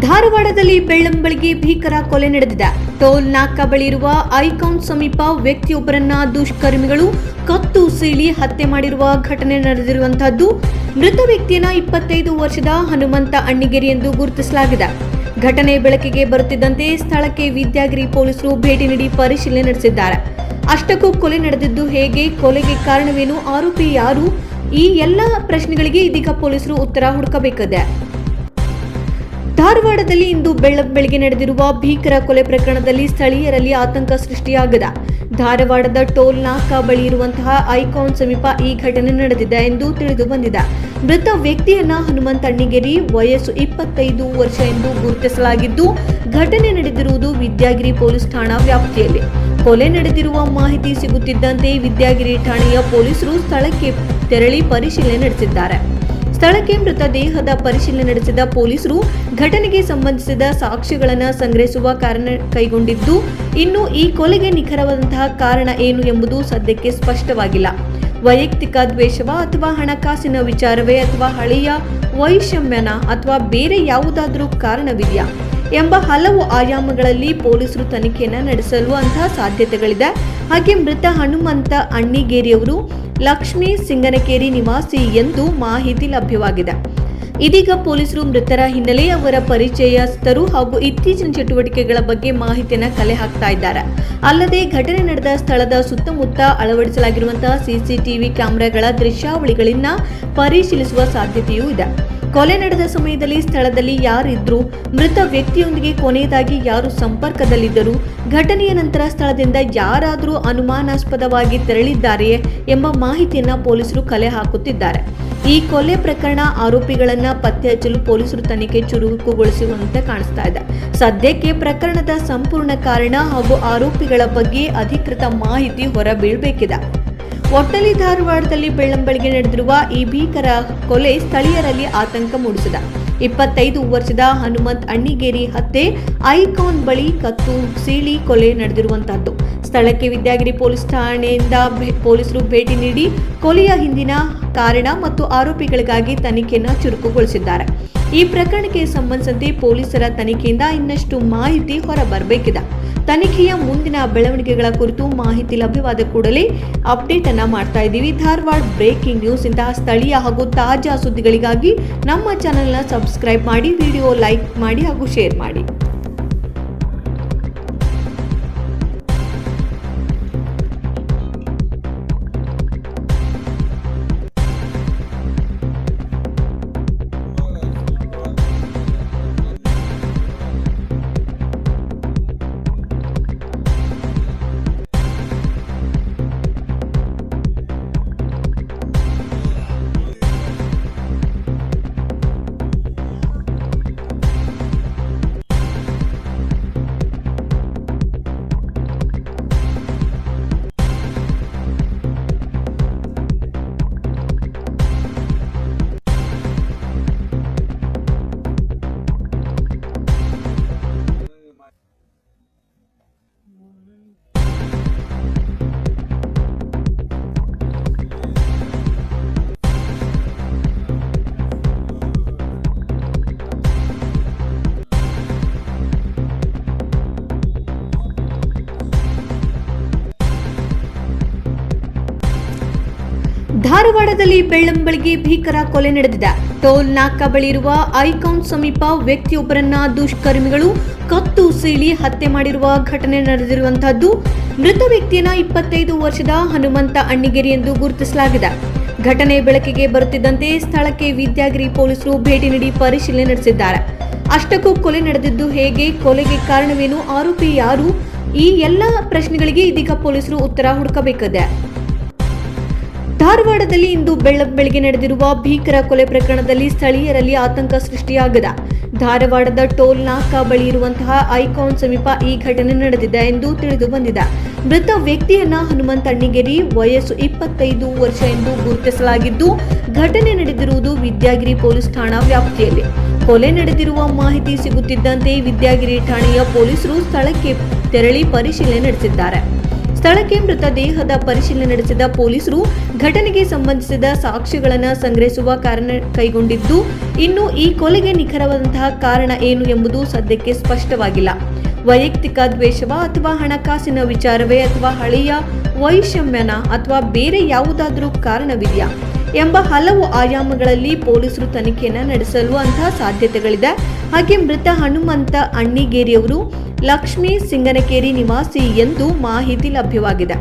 ಧಾರವಾಡದಲ್ಲಿ ಬೆಳ್ಳಂಬೆಳಗ್ಗೆ ಭೀಕರ ಕೊಲೆ ನಡೆದಿದೆ. ಟೋಲ್ ನಾಕಾ ಬಳಿ ಇರುವ ಐಕಾನ್ ಸಮೀಪ ವ್ಯಕ್ತಿಯೊಬ್ಬರನ್ನ ದುಷ್ಕರ್ಮಿಗಳು ಕತ್ತು ಸೀಳಿ ಹತ್ಯೆ ಮಾಡಿರುವ ಘಟನೆ ನಡೆದಿರುವಂತಹದ್ದು. ಮೃತ ವ್ಯಕ್ತಿಯನ್ನ 25 ವರ್ಷದ ಹನುಮಂತ ಅಣ್ಣಿಗೇರಿ ಎಂದು ಗುರುತಿಸಲಾಗಿದೆ. ಘಟನೆ ಬೆಳಕಿಗೆ ಬರುತ್ತಿದ್ದಂತೆ ಸ್ಥಳಕ್ಕೆ ವಿದ್ಯಾಗಿರಿ ಪೊಲೀಸರು ಭೇಟಿ ನೀಡಿ ಪರಿಶೀಲನೆ ನಡೆಸಿದ್ದಾರೆ. ಅಷ್ಟಕ್ಕೂ ಕೊಲೆ ನಡೆದಿದ್ದು ಹೇಗೆ, ಕೊಲೆಗೆ ಕಾರಣವೇನು, ಆರೋಪಿ ಯಾರು, ಈ ಎಲ್ಲ ಪ್ರಶ್ನೆಗಳಿಗೆ ಇದೀಗ ಪೊಲೀಸರು ಉತ್ತರ ಹುಡುಕಬೇಕಿದೆ. ಧಾರವಾಡದಲ್ಲಿ ಇಂದು ಬೆಳಗ್ಗೆ ನಡೆದಿರುವ ಭೀಕರ ಕೊಲೆ ಪ್ರಕರಣದಲ್ಲಿ ಸ್ಥಳೀಯರಲ್ಲಿ ಆತಂಕ ಸೃಷ್ಟಿಯಾಗಿದೆ. ಧಾರವಾಡದ ಟೋಲ್ ನಾಕಾ ಬಳಿ ಇರುವಂತಹ ಐಕಾನ್ ಸಮೀಪ ಈ ಘಟನೆ ನಡೆದಿದೆ ಎಂದು ತಿಳಿದು ಬಂದಿದೆ. ಮೃತ ವ್ಯಕ್ತಿಯನ್ನ ಹನುಮಂತ ಅಣ್ಣಿಗೇರಿ, ವಯಸ್ಸು 25 ವರ್ಷ ಎಂದು ಗುರುತಿಸಲಾಗಿದ್ದು, ಘಟನೆ ನಡೆದಿರುವುದು ವಿದ್ಯಾಗಿರಿ ಪೊಲೀಸ್ ಠಾಣಾ ವ್ಯಾಪ್ತಿಯಲ್ಲಿ. ಕೊಲೆ ನಡೆದಿರುವ ಮಾಹಿತಿ ಸಿಗುತ್ತಿದ್ದಂತೆ ವಿದ್ಯಾಗಿರಿ ಠಾಣೆಯ ಪೊಲೀಸರು ಸ್ಥಳಕ್ಕೆ ತೆರಳಿ ಪರಿಶೀಲನೆ ನಡೆಸಿದ್ದಾರೆ. ಸ್ಥಳಕ್ಕೆ ಮೃತದೇಹದ ಪರಿಶೀಲನೆ ನಡೆಸಿದ ಪೊಲೀಸರು ಘಟನೆಗೆ ಸಂಬಂಧಿಸಿದ ಸಾಕ್ಷ್ಯಗಳನ್ನು ಸಂಗ್ರಹಿಸುವ ಕಾರ್ಯ ಕೈಗೊಂಡಿದ್ದು, ಇನ್ನು ಈ ಕೊಲೆಗೆ ನಿಖರವಾದಂತಹ ಕಾರಣ ಏನು ಎಂಬುದು ಸದ್ಯಕ್ಕೆ ಸ್ಪಷ್ಟವಾಗಿಲ್ಲ. ವೈಯಕ್ತಿಕ ದ್ವೇಷವ ಅಥವಾ ಹಣಕಾಸಿನ ವಿಚಾರವೇ ಅಥವಾ ಹಳೆಯ ವೈಷಮ್ಯನ ಅಥವಾ ಬೇರೆ ಯಾವುದಾದರೂ ಕಾರಣವಿದೆಯಾ ಎಂಬ ಹಲವು ಆಯಾಮಗಳಲ್ಲಿ ಪೊಲೀಸರು ತನಿಖೆಯನ್ನು ನಡೆಸಲು ಸಾಧ್ಯತೆಗಳಿದೆ. ಹಾಗೆ ಮೃತ ಹನುಮಂತ ಅಣ್ಣಿಗೇರಿಯವರು ಲಕ್ಷ್ಮೀ ಸಿಂಗನಕೇರಿ ನಿವಾಸಿ ಎಂದು ಮಾಹಿತಿ ಲಭ್ಯವಾಗಿದೆ. ಇದೀಗ ಪೊಲೀಸರು ಮೃತರ ಹಿನ್ನೆಲೆ, ಅವರ ಪರಿಚಯಸ್ಥರು ಹಾಗೂ ಇತ್ತೀಚಿನ ಚಟುವಟಿಕೆಗಳ ಬಗ್ಗೆ ಮಾಹಿತಿಯನ್ನು ಕಲೆ ಹಾಕ್ತಾ ಇದ್ದಾರೆ. ಅಲ್ಲದೆ ಘಟನೆ ನಡೆದ ಸ್ಥಳದ ಸುತ್ತಮುತ್ತ ಅಳವಡಿಸಲಾಗಿರುವಂತಹ ಸಿಸಿಟಿವಿ ಕ್ಯಾಮೆರಾಗಳ ದೃಶ್ಯಾವಳಿಗಳನ್ನ ಪರಿಶೀಲಿಸುವ ಸಾಧ್ಯತೆಯೂ ಇದೆ. ಕೊಲೆ ನಡೆದ ಸಮಯದಲ್ಲಿ ಸ್ಥಳದಲ್ಲಿ ಯಾರಿದ್ರು, ಮೃತ ವ್ಯಕ್ತಿಯೊಂದಿಗೆ ಕೊನೆಯದಾಗಿ ಯಾರು ಸಂಪರ್ಕದಲ್ಲಿದ್ದರು, ಘಟನೆಯ ನಂತರ ಸ್ಥಳದಿಂದ ಯಾರಾದರೂ ಅನುಮಾನಾಸ್ಪದವಾಗಿ ತೆರಳಿದ್ದಾರೆಯೇ ಎಂಬ ಮಾಹಿತಿಯನ್ನ ಪೊಲೀಸರು ಕಲೆ ಹಾಕುತ್ತಿದ್ದಾರೆ. ಈ ಕೊಲೆ ಪ್ರಕರಣ ಆರೋಪಿಗಳನ್ನ ಪತ್ತೆ ಹಚ್ಚಲು ಪೊಲೀಸರು ತನಿಖೆ ಚುರುಕುಗೊಳಿಸುವಂತೆ ಕಾಣಿಸ್ತಾ ಇದೆ. ಸದ್ಯಕ್ಕೆ ಪ್ರಕರಣದ ಸಂಪೂರ್ಣ ಕಾರಣ ಹಾಗೂ ಆರೋಪಿಗಳ ಬಗ್ಗೆ ಅಧಿಕೃತ ಮಾಹಿತಿ ಹೊರಬೀಳಬೇಕಿದೆ. ಒಟ್ಟಲ್ಲಿ ಧಾರವಾಡದಲ್ಲಿ ಬೆಳ್ಳಂಬೆಳಗ್ಗೆ ನಡೆದಿರುವ ಈ ಭೀಕರ ಕೊಲೆ ಸ್ಥಳೀಯರಲ್ಲಿ ಆತಂಕ ಮೂಡಿಸಿದೆ. 25 ವರ್ಷದ ಹನುಮಂತ ಅಣ್ಣಿಗೇರಿ ಹತ್ಯೆ, ಐಕಾನ್ ಬಳಿ ಕತ್ತು ಸೀಳಿ ಕೊಲೆ ನಡೆದಿರುವಂತಹದ್ದು. ಸ್ಥಳಕ್ಕೆ ವಿದ್ಯಾಗಿರಿ ಪೊಲೀಸ್ ಠಾಣೆಯಿಂದ ಪೊಲೀಸರು ಭೇಟಿ ನೀಡಿ ಕೊಲೆಯ ಹಿಂದಿನ ಕಾರಣ ಮತ್ತು ಆರೋಪಿಗಳಿಗಾಗಿ ತನಿಖೆಯನ್ನು ಚುರುಕುಗೊಳಿಸಿದ್ದಾರೆ. ಈ ಪ್ರಕರಣಕ್ಕೆ ಸಂಬಂಧಿಸಿದಂತೆ ಪೊಲೀಸರ ತನಿಖೆಯಿಂದ ಇನ್ನಷ್ಟು ಮಾಹಿತಿ ಹೊರಬರಬೇಕಿದೆ. ತನಿಖೆಯ ಮುಂದಿನ ಬೆಳವಣಿಗೆಗಳ ಕುರಿತು ಮಾಹಿತಿ ಲಭ್ಯವಾದ ಕೂಡಲೇ ಅಪ್ಡೇಟ್ ಅನ್ನ ಮಾಡ್ತಾ ಇದ್ದೀವಿ. ಧಾರವಾಡ ಬ್ರೇಕಿಂಗ್ ನ್ಯೂಸ್ ಇಂತಹ ಸ್ಥಳೀಯ ಹಾಗೂ ತಾಜಾ ಸುದ್ದಿಗಳಿಗಾಗಿ ನಮ್ಮ ಚಾನೆಲ್ನ ಸಬ್ಸ್ಕ್ರೈಬ್ ಮಾಡಿ, ವಿಡಿಯೋ ಲೈಕ್ ಮಾಡಿ ಹಾಗೂ ಶೇರ್ ಮಾಡಿ. ಧಾರವಾಡದಲ್ಲಿ ಬೆಳ್ಳಂಬೆಳಗ್ಗೆ ಭೀಕರ ಕೊಲೆ ನಡೆದಿದೆ. ಟೋಲ್ ನಾಕಾ ಬಳಿ ಇರುವ ಐಕಾನ್ ಸಮೀಪ ವ್ಯಕ್ತಿಯೊಬ್ಬರನ್ನ ದುಷ್ಕರ್ಮಿಗಳು ಕತ್ತು ಸೀಳಿ ಹತ್ಯೆ ಮಾಡಿರುವ ಘಟನೆ ನಡೆದಿರುವಂತಹದ್ದು. ಮೃತ ವ್ಯಕ್ತಿಯನ್ನ 25 ವರ್ಷದ ಹನುಮಂತ ಅಣ್ಣಿಗೇರಿ ಎಂದು ಗುರುತಿಸಲಾಗಿದೆ. ಘಟನೆ ಬೆಳಕಿಗೆ ಬರುತ್ತಿದ್ದಂತೆ ಸ್ಥಳಕ್ಕೆ ವಿದ್ಯಾಗಿರಿ ಪೊಲೀಸರು ಭೇಟಿ ನೀಡಿ ಪರಿಶೀಲನೆ ನಡೆಸಿದ್ದಾರೆ. ಅಷ್ಟಕ್ಕೂ ಕೊಲೆ ನಡೆದಿದ್ದು ಹೇಗೆ, ಕೊಲೆಗೆ ಕಾರಣವೇನು, ಆರೋಪಿ ಯಾರು, ಈ ಎಲ್ಲ ಪ್ರಶ್ನೆಗಳಿಗೆ ಇದೀಗ ಪೊಲೀಸರು ಉತ್ತರ ಹುಡುಕಬೇಕಿದೆ. ಧಾರವಾಡದಲ್ಲಿ ಇಂದು ಬೆಳಗ್ಗೆ ನಡೆದಿರುವ ಭೀಕರ ಕೊಲೆ ಪ್ರಕರಣದಲ್ಲಿ ಸ್ಥಳೀಯರಲ್ಲಿ ಆತಂಕ ಸೃಷ್ಟಿಯಾಗಿದೆ. ಧಾರವಾಡದ ಟೋಲ್ ನಾಕಾ ಬಳಿ ಇರುವಂತಹ ಐಕಾನ್ ಸಮೀಪ ಈ ಘಟನೆ ನಡೆದಿದೆ ಎಂದು ತಿಳಿದು ಬಂದಿದೆ. ಮೃತ ವ್ಯಕ್ತಿಯನ್ನ ಹನುಮಂತ ಅಣ್ಣಿಗೇರಿ, ವಯಸ್ಸು 25 ವರ್ಷ ಎಂದು ಗುರುತಿಸಲಾಗಿದ್ದು, ಘಟನೆ ನಡೆದಿರುವುದು ವಿದ್ಯಾಗಿರಿ ಪೊಲೀಸ್ ಠಾಣಾ ವ್ಯಾಪ್ತಿಯಲ್ಲಿ. ಕೊಲೆ ನಡೆದಿರುವ ಮಾಹಿತಿ ಸಿಗುತ್ತಿದ್ದಂತೆ ವಿದ್ಯಾಗಿರಿ ಠಾಣೆಯ ಪೊಲೀಸರು ಸ್ಥಳಕ್ಕೆ ತೆರಳಿ ಪರಿಶೀಲನೆ ನಡೆಸಿದ್ದಾರೆ. ಸ್ಥಳಕ್ಕೆ ಮೃತದೇಹದ ಪರಿಶೀಲನೆ ನಡೆಸಿದ ಪೊಲೀಸರು ಘಟನೆಗೆ ಸಂಬಂಧಿಸಿದ ಸಾಕ್ಷ್ಯಗಳನ್ನು ಸಂಗ್ರಹಿಸುವ ಕಾರ್ಯ ಕೈಗೊಂಡಿದ್ದು, ಇನ್ನು ಈ ಕೊಲೆಗೆ ನಿಖರವಾದಂತಹ ಕಾರಣ ಏನು ಎಂಬುದು ಸದ್ಯಕ್ಕೆ ಸ್ಪಷ್ಟವಾಗಿಲ್ಲ. ವೈಯಕ್ತಿಕ ದ್ವೇಷವ ಅಥವಾ ಹಣಕಾಸಿನ ವಿಚಾರವೇ ಅಥವಾ ಹಳೆಯ ವೈಷಮ್ಯನ ಅಥವಾ ಬೇರೆ ಯಾವುದಾದರೂ ಕಾರಣವಿದೆಯಾ ಎಂಬ ಹಲವು ಆಯಾಮಗಳಲ್ಲಿ ಪೊಲೀಸರು ತನಿಖೆಯನ್ನು ನಡೆಸಲು ಅಂತಹ ಸಾಧ್ಯತೆಗಳಿದೆ. ಹಾಗೆ ಮೃತ ಹನುಮಂತ ಅಣ್ಣಿಗೇರಿಯವರು ಲಕ್ಷ್ಮೀ ಸಿಂಗನಕೇರಿ ನಿವಾಸಿ ಎಂದು ಮಾಹಿತಿ ಲಭ್ಯವಾಗಿದೆ.